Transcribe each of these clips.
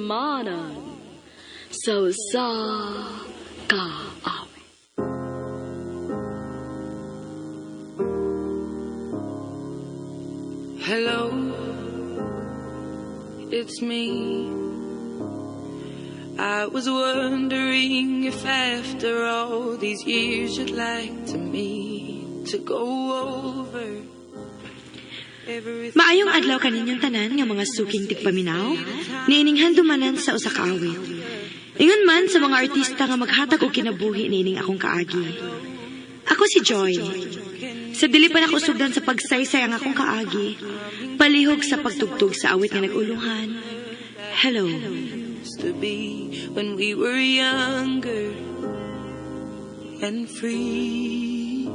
Handumanan sa Awit. Hello, it's me. I was wondering if after all these years you'd like to meet to go over everything. Maayong adlaw kaninyong tanan nga mga suking tigpaminaw, niining handumanan sa usa ka awit. Ingon man sa mga artista nga maghatag og kinabuhi niining akong kaagi. Ako si Joy. Sa dili pa nako sugdan sa pagsaysay ang akong kaagi, palihog sa pagtugtog sa awit nga nag-uluhan. Hello. To be when we were younger and free.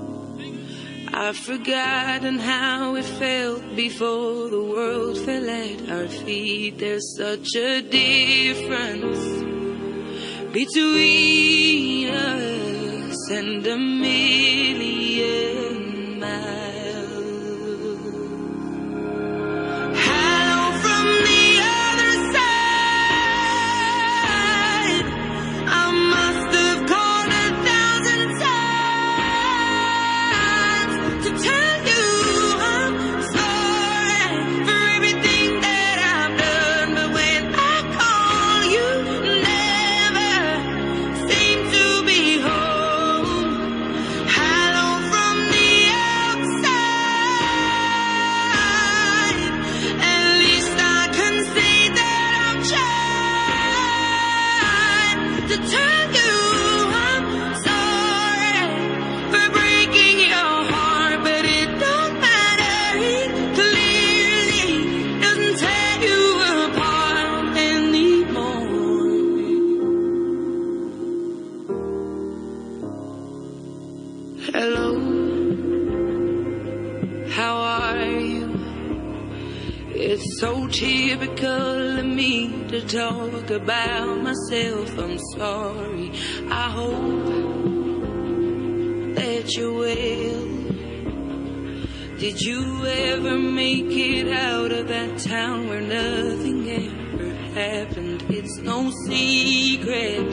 I've forgotten how it felt before the world fell at our feet. There's such a difference between us and a million miles. Hello from the other side. I must have called 1,000 times to tell you I'm sorry for everything that I've done. But when I call, you never seem to be home. Hello from the outside. At least I can say that I've tried to tell you I'm sorry for breaking your heart, but it don't matter. It clearly doesn't tear you apart anymore. Hello, how are you? It's so typical of me to talk about myself. I'm sorry. I hope that you're well. Did you ever make it out of that town where nothing ever happened? It's no secret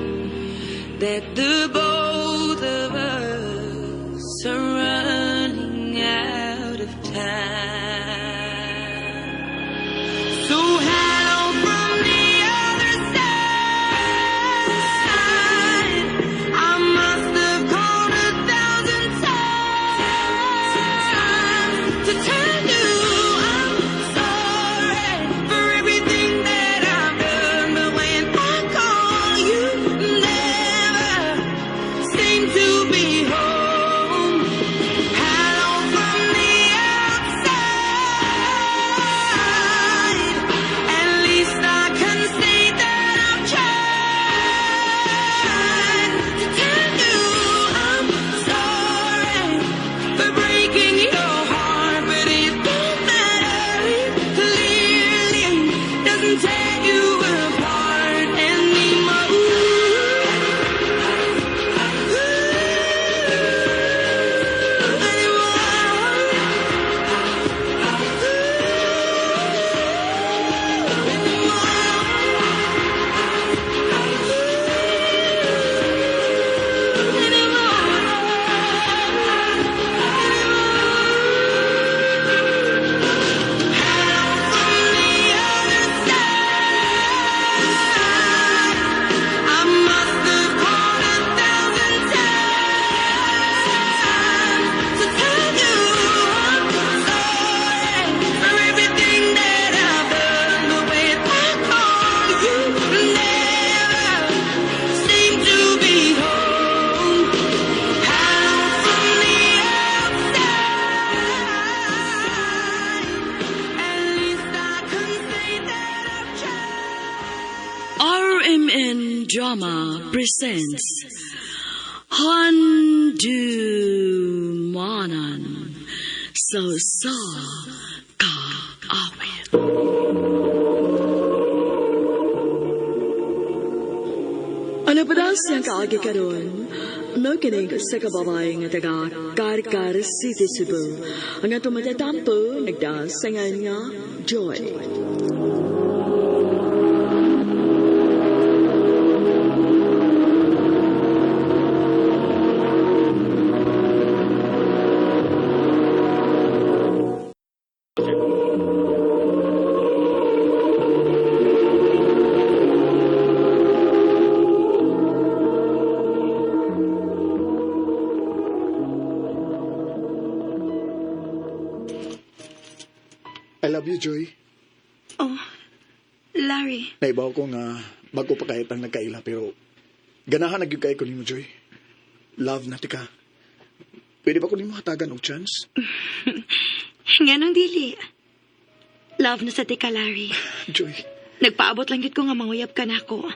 that the both of us are running out of time. So hello from the other side. I must have called 1,000 times to tell you I'm sorry for everything that I've done. But when I call, you never seem to be home. Hello from the outside. At least I can say that I've tried to tell you I'm sorry for breaking your heart, but it don't matter. It clearly doesn't tear you apart anymore. I must have called 1,000 times to tell you I'm sorry for everything that I've done. But when I call, you never seem to be home. Hello from the outside. At least I can say that I've tried. RMN Drama presents Handumanan sa Awit. Ano Napadas niyang kaagi karon, nakinig sa kababae nga taga Karkar City, Cebu. Ang atong matatampo, nagdas sa nga niya, Joy. I love you, Joy. Oh, Larry. Naibaw ko nga bago pa kahit ang nagkaila pero ganahan nagyug kay ko nimo, Joy. Love na tika. Pwede ba ko nimo hatagan og chance? Nganong dili. Love na sa tika, Larry. Joy, Nagpaabot lang gid ko nga manguyab ka nako.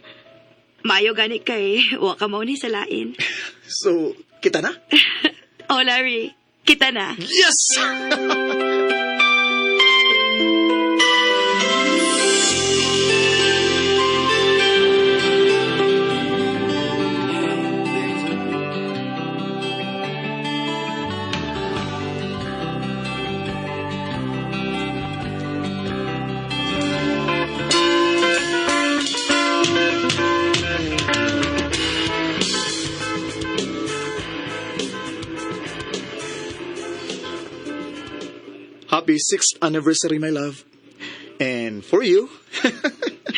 Mayo gani kay wa ka mao ni sa lain. so kita na? Oh, Larry, kita na. Yes! Happy 6th anniversary, my love. And for you,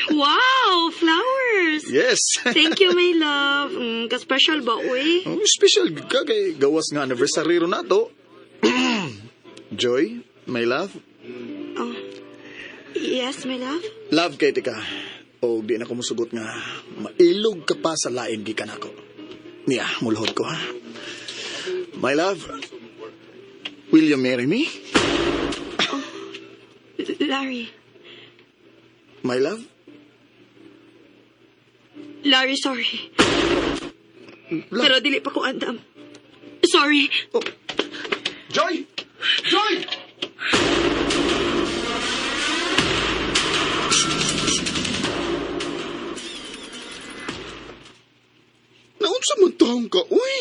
Wow, flowers. yes. Thank you, my love. Ka-special ba, uy? Oh, special ka kay gawas nga anniversary ro nato. Joy, my love. Oh, yes, my love. Love kay tika. O di na ko musugot nga mailog ka pa sa lain di ka nako. Niya, mulhod ko ha. My love, will you marry me? Larry. My love? Larry, sorry. Love. Pero dili pa ko andam. Sorry. Oh. Joy! Joy! Naunsa man taong ka, uy!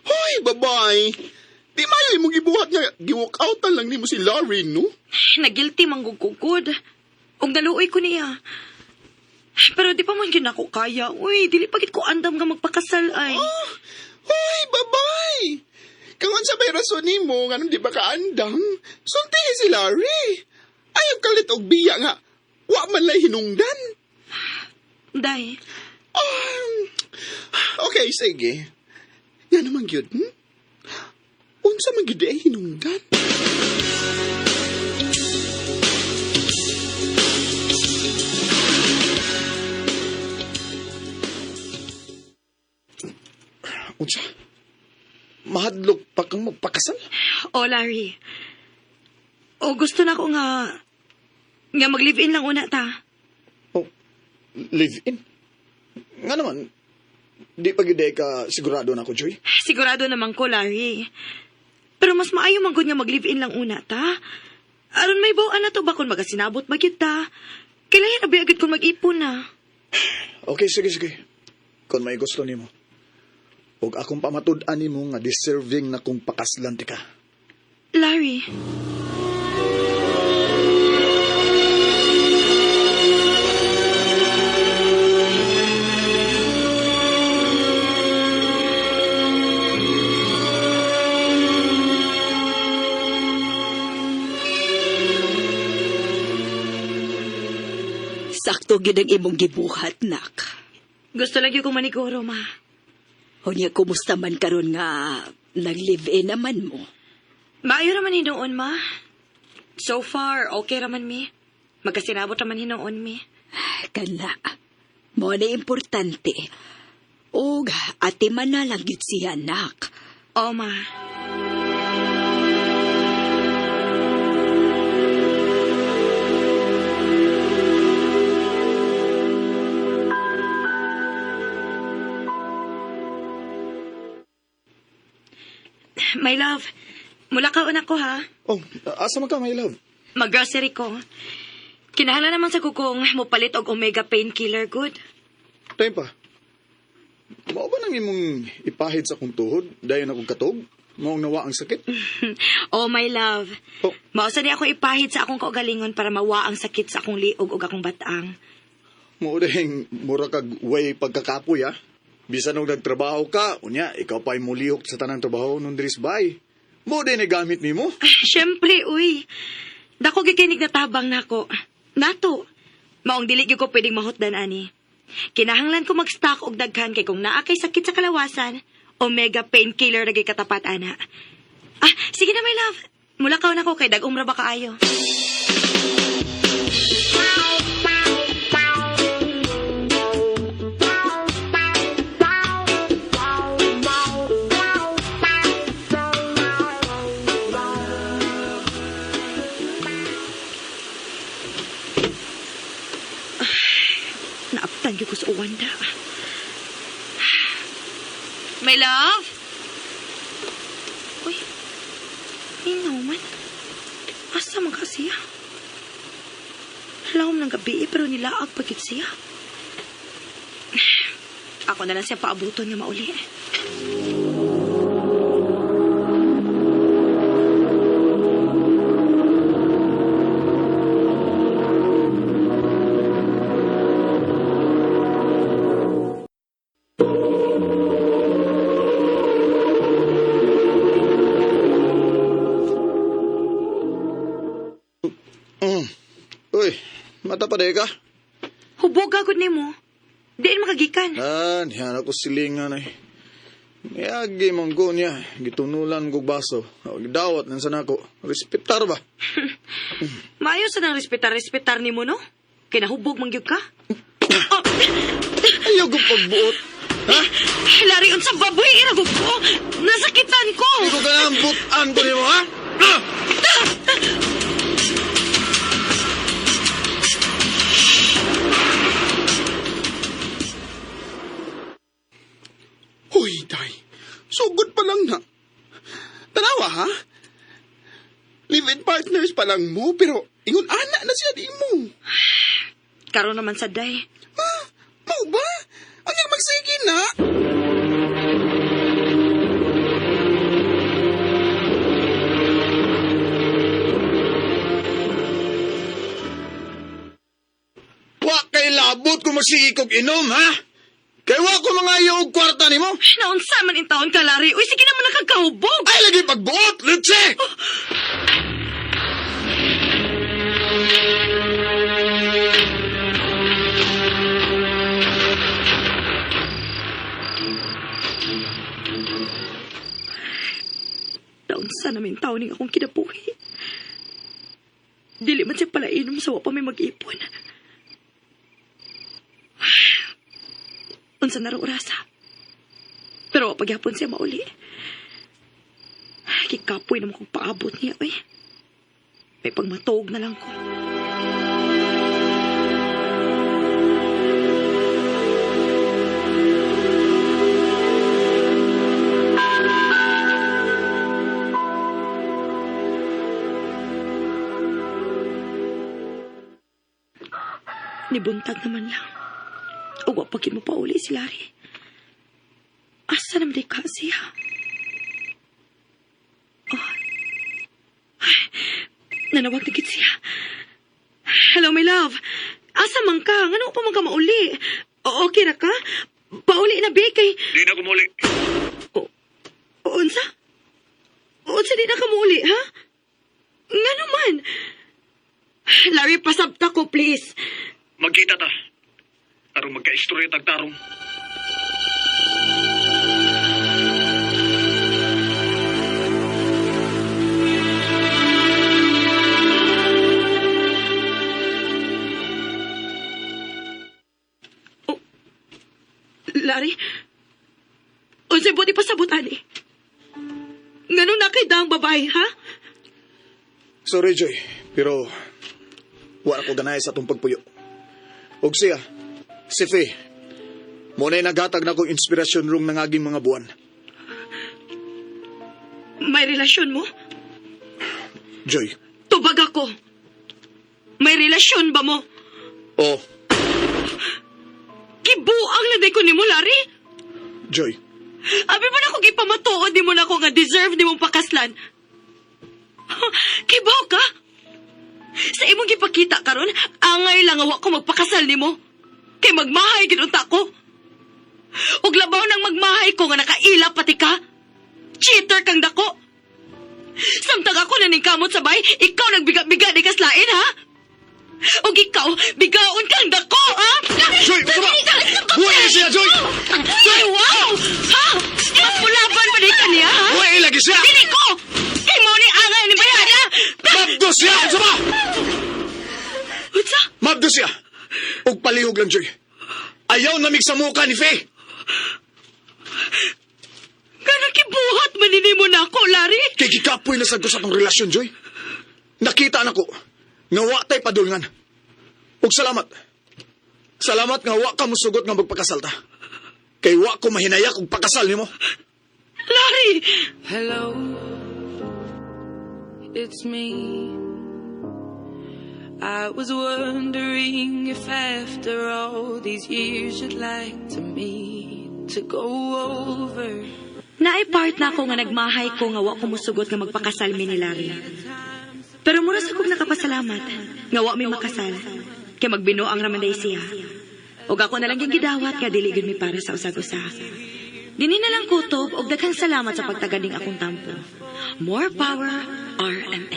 Hoy, babae! Di mayo imong gibuhat nga, giwalk outan lang nimo si Larry, no? Nagilty manggugugod. Og naluoy ko niya. Pero di pa man yun ako kaya. Uy, dili pa gid ko andam nga magpakasal ay. Oh, hoy, babae! Kangon sa may rason nimo, nga di ba kaandam? Sultihi si Larry! Ayaw kalit og biya nga, wa man lay hinungdan. Day. Okay, sige. Nga naman gyud, unsa man gyud ay hinungdan? Unsa? Mahadlok pa kang magpakasal? Oh, Larry. O gusto na ko nga mag-live-in lang una ta. Oh, live-in? Nga naman, di pa gyud ka sigurado na ako, Joy? Sigurado naman ko, Larry. Pero mas maayo man gud nga mag-live-in lang una ta. Aron may bawaan na to ba kung magasinabot magyud ta. Kailangan abi agad kung mag-ipon na. Okay, sige. Kung may gusto nimo. Ug akong pamatud-an nimo nga deserving na kong pakaslan ti ka. Larry. Sakto gid ang imong gibuhat, nak. Gusto lagi kong maniguro, ma. Unya, kumusta man karon nga nag-live-in naman mo? Maayo raman hinoon, ma. So far, okay raman mi. Magkasinabot raman hinoon mi. Kana, mo na importante. O, ate man na lang gid siya, nak. O, ma. My love, mula ka una ko ha. Oh, asa man ka, my love? Mag-grocery ko. Kinahanglan naman sa kukong mupalit og omega painkiller good. Time pa. Mao ba nang imong ipahid sa akong tuhod? Dayon akong katog? Maong nawa ang sakit? Oh, my love. Oh, Mausa di ako ipahid sa akong kaugalingon para mawa ang sakit sa akong liog o akong batang. mao dahing mura kag way pagkakapoy, ha? Bisan nung nagtrabaho ka, unya, ikaw pa'y mulihok sa tanang trabaho nung dris bay. Mao din gamit nimo. Siyempre, uy. Dako gikinig na tabang nako. Nato. Maong dili gyud ko pwedeng mahutdan ani. Kinahanglan ko mag-stock og daghan kay kung naa kay sakit sa kalawasan, omega painkiller lagi katapat ana. Sige na my love. Mulakaw na ko kay dag-um ra ba kaayo. Naaptan gyud ko sa uwanda. My love? Uy, inaw man. Asa man ka siya? Halawam ng gabi pero nilaag pagkit siya. Ako na lang siya paabuton nga mauli. Uy, mata pa ka? Hubog agad ni mo. Diin makagikan. Niyan ako silingan ay. Mayagi mong ko niya, gitunulan kong baso. Dawat nan sana ko. Respektar ba? Maayo sa nang respetar ni mo, no? Kinahubog mangyog ka? Ayaw ko pagbuot. Ha? Lari, unsang baboy, iragog ko. Nasakitan ko. Hindi ko ganang butan ko niyo, ha? Hoy, day. Sugod pa lang na. Tanawa, ha? Live-in partners pa lang mo, pero ingon ana na siya di mo. Karon naman sa day. Ha? Mau ba? Ang yung magsige na? Wa kay labot kung magsige kog inom, ha? Kay wa ko mga og kwarta nimo. Naunsa man in taon ka, Lari. Uy, sige naman nakagkahubog. Ay lagi pagbuot, Lutse! Naunsa namin taon ning akong kinabuhi. Dili man siya pala inom sa wa pa may mag-ipon. Unsa na rin orasa. Pero pagyapon siya mauli. Kikapoy naman kong paabot niya, eh. May pagmatog na lang ko. Nibuntag naman lang. O wapagin mo pa uli si Larry. Asa naman di ka siya? Oh. Ay, nanawag na gid siya. Hello, my love. Asa man ka? Ngano pa man ka mauli? Okay ra ka? Pauli na, be, kay... Di na kumuli. Unsa? Unsa di na ka mauli, ha? Nga naman. Larry, pasabta ko, please. Magkita ta. Tarong magka-istorya tagtarong. Oh, Larry, unsay buti pasabutan eh. Ngano na kay daang babae, ha? Sorry, Joy. Pero, wala ko ganay sa itong pagpuyo. Og siya, si Faye, muna'y naghatag na kong inspirasyon rung nangaging mga buwan. May relasyon mo? Joy, Tubag ako. May relasyon ba mo? oh, Kibuang na day ko ni mo, Larry. Joy, Abi mo na akong ipamatuod, di mo na ako nga deserve di mong pakaslan. Kibaw ka? Sa imong gipakita karon, angay lang awa ko magpakasal nimo. Kay magmahay ginunta ko. Ug labaw nang magmahay ko nga nakaila pati ka. Cheater kang dako. Samtang ako naningkamot sa bay, ikaw nagbiga-biga di kaslain, ha? Ug ikaw, bigaon kang dako, ha? Joy, basta ba? Buhay na siya, Joy! Ay, wow! Ha? Mapulaban pa din ka niya, ha? Buhay lagi siya! Dili ko! Kay mo ni angay ni Bayana! Mabdo siya! Basta ba? Utsa? Mabdo siya! Ug palihog lang, Joy. Ayaw namig sa muka ni Faye! Gano'n kibuhat manini mo na ako, Larry? Kay gikapoy na sa gusap ang relasyon, Joy. Nakita na ko, nga wa tay padulngan. Ug salamat. Salamat nga wa ka musugot nga magpakasalta. Kay wa ko mahinayak og pakasal nimo. Larry! Hello, it's me. I was wondering if after all these years you'd like to meet to go over. Naipart na ako nga nagmahay ko nga wa ko musugot nga magpakasal mi ni Larry. Pero mura sa kong nakapasalamat nga wa mi makasal. Kay magbinuang raman day siya. Ug ako na lang yung gidawat nga dili gid mi para sa usag-usa. Dini na lang kutob og daghang salamat sa pagtagading akong tampo. More power, RMN.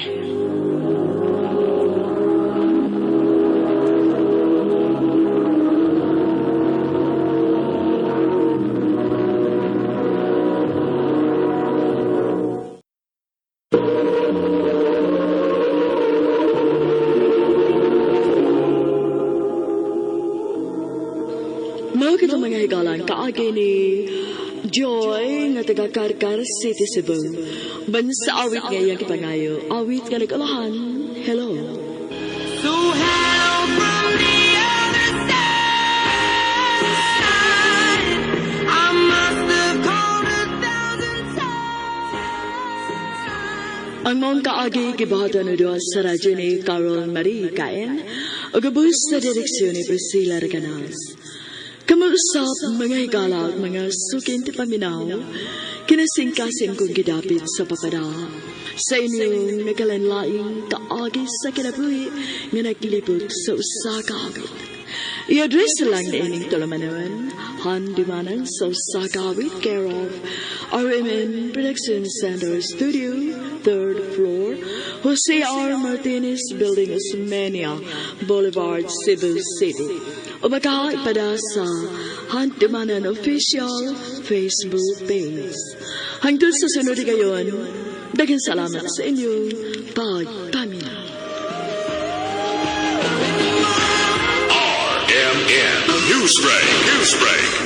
Mao kita mga higalan kaagi ni Joy nga taga Karkar City, Cebu. Bansa awit nga iyang kipangayo. Awit nga nag-alahan. Hello. So hello from the other side. I must have called 1,000 times. Ang mong kaagi gibahatan na doon sa radyo ni Carol Marie Caen o gabus sa direksyon ni Priscilla Reganas. Kamuusap mga higala at mga suking tipaminaw, kinasingkasin kong gidapit sa papada. Sa inyong nagalanlaing kaagi sa kinabuhi nga naglipot sa usakawit. I-address lang na ining tulamanan, Handumanan sa usakawit, care of RMN Production Center Studio, 3rd floor, Jose R. Martinez Building, Osmeña Boulevard, Cebu City. O baka ipada sa Handumanan Official Facebook page. Hangtod sa sunod ngayon, daghang salamat sa inyong pagpaminaw. RMN Newsbreak.